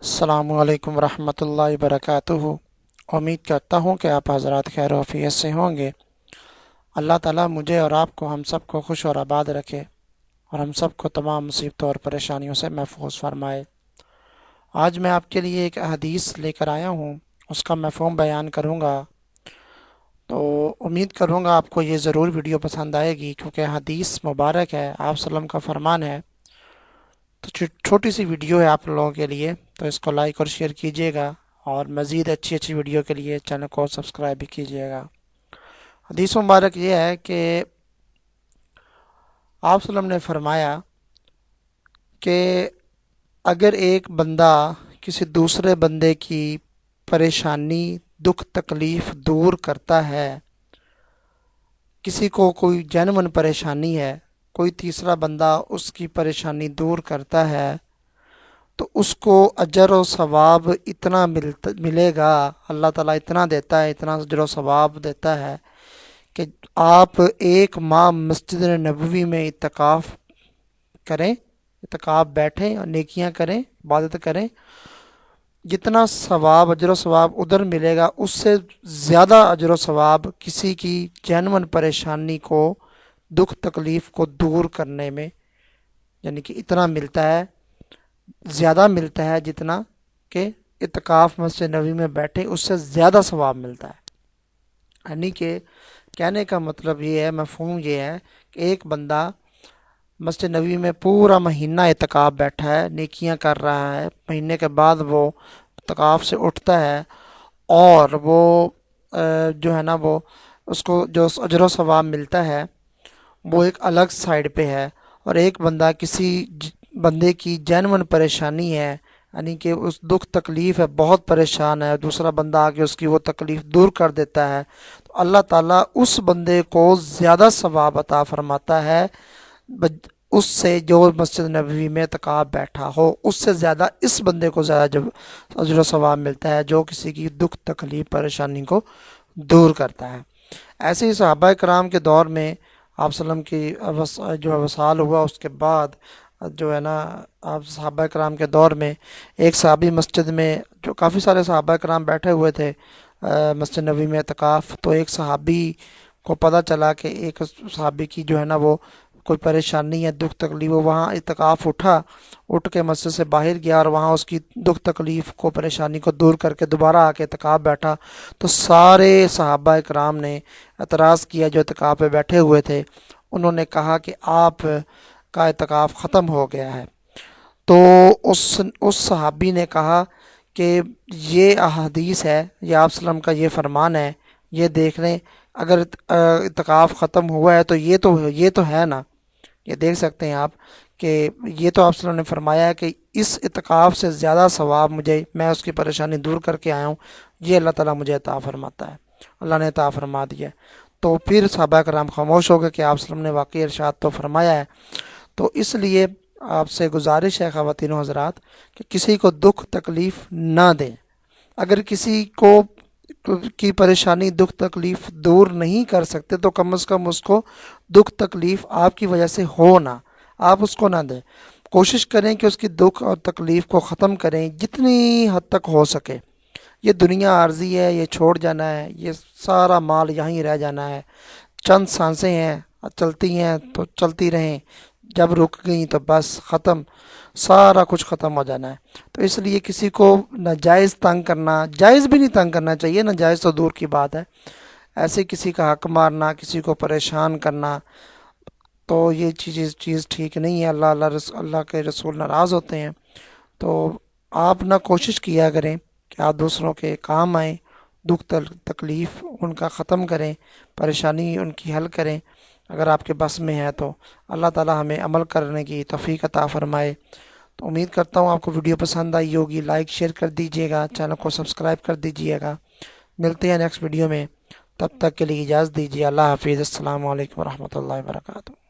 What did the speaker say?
अस्सलामु अलैकुम रहमतुल्लाहि वबरकातुहू। उम्मीद करता हूँ कि आप हज़रात खैर और आफियत से होंगे। अल्लाह ताला मुझे और आपको हम सब को खुश और आबाद रखे और हम सब को तमाम मुसीबतों और परेशानियों से महफूज फरमाए। आज मैं आपके लिए एक हदीस लेकर आया हूँ, उसका मफ़हूम बयान करूँगा। तो उम्मीद करूँगा आपको ये ज़रूर वीडियो पसंद आएगी, क्योंकि हदीस मुबारक है, आप सल्लम का फरमान है। तो छोटी सी वीडियो है आप लोगों के लिए, तो इसको लाइक और शेयर कीजिएगा और मज़ीद अच्छी अच्छी वीडियो के लिए चैनल को सब्सक्राइब भी कीजिएगा। हदीस मुबारक ये है कि आप सल्लम ने फरमाया कि अगर एक बंदा किसी दूसरे बंदे की परेशानी, दुख तकलीफ़ दूर करता है, किसी को कोई जेन्युइन परेशानी है, कोई तीसरा बंदा उसकी परेशानी दूर करता है, तो उसको अजर व सवाब इतना मिलेगा। अल्लाह ताला इतना देता है, इतना अजर व सवाब देता है कि आप एक माह मस्जिद नबवी में इत्तिकाफ़ करें, इत्तिकाफ़ बैठें और नेकियां करें, इबादत करें, जितना सवाब अजर व सवाब उधर मिलेगा, उससे ज़्यादा अजर व सवाब किसी की जेन्युइन परेशानी को, दुख तकलीफ़ को दूर करने में, यानी कि इतना मिलता है, ज़्यादा मिलता है जितना कि इत्तिकाफ़ मस्जिद नबवी में बैठे उससे ज़्यादा सवाब मिलता है। यानी कि कहने का मतलब ये है, मफ़हूम ये है कि एक बंदा मस्जिद नबवी में पूरा महीना इत्तिकाफ़ बैठा है, नेकियां कर रहा है, महीने के बाद वो इत्तिकाफ़ से उठता है और वो जो है ना, वो उसको जो अजर व सवाब मिलता है वो एक अलग साइड पे है। और एक बंदा किसी बंदे की जेन्युइन परेशानी है, यानी कि उस दुख तकलीफ़ है, बहुत परेशान है, दूसरा बंदा आके उसकी वो तकलीफ़ दूर कर देता है, तो अल्लाह ताला उस बंदे को ज़्यादा सवाब अता फरमाता है उससे जो मस्जिद नबवी में इत्तिकाफ़ बैठा हो, उससे ज़्यादा इस बंदे को ज़्यादा जब अजर व सवाब मिलता है जो किसी की दुख तकलीफ़ परेशानी को दूर करता है। ऐसे ही सहाबा कराम के दौर में आप सल्लम की जो वसाल हुआ, उसके बाद जो है ना, आप सहाबा कराम के दौर में एक सहाबी मस्जिद में, जो काफ़ी सारे सहाबा कराम बैठे हुए थे मस्जिद नबी में इत्तिकाफ़, तो एक सहाबी को पता चला कि एक सहाबी की जो है ना वो कोई परेशानी है, दुख तकलीफ़, वो वहाँ इत्तिकाफ़ उठ के मस्जिद से बाहर गया और वहाँ उसकी दुख तकलीफ़ को, परेशानी को दूर करके दोबारा आके इत्तिकाफ़ बैठा। तो सारे सहाबा कराम ने एतराज़ किया जो इत्तिकाफ़ पे बैठे हुए थे, उन्होंने कहा कि आप का इत्तिकाफ़ ख़त्म हो गया है। तो उस सहाबी ने कहा कि ये अहादीस है, ये आप सल्लम का ये फरमान है, ये देख लें, अगर इत्तिकाफ़ ख़त्म हुआ है तो ये तो है ना, ये देख सकते हैं आप कि ये तो आप सल्लल्लाहु अलैहि वसल्लम ने फरमाया है कि इस इत्तिकाफ़ से ज़्यादा सवाब मुझे, मैं उसकी परेशानी दूर करके आया हूँ, ये अल्लाह ताला मुझे अता फरमाता है, अल्लाह ने अता फरमा दिया। तो फिर सहाबा कराम खामोश हो गए कि आप सल्लल्लाहु अलैहि वसल्लम ने वाकई इरशाद तो फरमाया है। तो इसलिए आपसे गुजारिश है ख़वातीनो हज़रात कि किसी को दुख तकलीफ़ ना दें। अगर किसी को की परेशानी, दुख तकलीफ़ दूर नहीं कर सकते तो कम से कम उसको दुख तकलीफ़ आपकी वजह से हो ना, आप उसको ना दें। कोशिश करें कि उसकी दुख और तकलीफ़ को ख़त्म करें जितनी हद तक हो सके। ये दुनिया आर्जी है, ये छोड़ जाना है, ये सारा माल यहीं रह जाना है, चंद सांसें हैं, चलती हैं तो चलती रहें, जब रुक गई तो बस ख़त्म, सारा कुछ ख़त्म हो जाना है। तो इसलिए किसी को नाजायज़ तंग करना, जायज़ भी नहीं तंग करना चाहिए, नाजायज़ तो दूर की बात है, ऐसे किसी का हक मारना, किसी को परेशान करना, तो ये चीज़ ठीक नहीं है। अल्लाह के रसूल नाराज़ होते हैं। तो आप ना कोशिश किया करें कि आप दूसरों के काम आएँ, दुख तकलीफ़ उनका ख़त्म करें, परेशानी उनकी हल करें, अगर आपके बस में है तो। अल्लाह ताला हमें अमल करने की तौफ़ीक़ अता फ़रमाए। तो उम्मीद करता हूँ आपको वीडियो पसंद आई होगी, लाइक शेयर कर दीजिएगा, चैनल को सब्सक्राइब कर दीजिएगा। मिलते हैं नेक्स्ट वीडियो में, तब तक के लिए इजाज़त दीजिए। अल्लाह हाफ़िज़। अस्सलामु अलैकुम वरहमतुल्लाहि वबरकातुहू।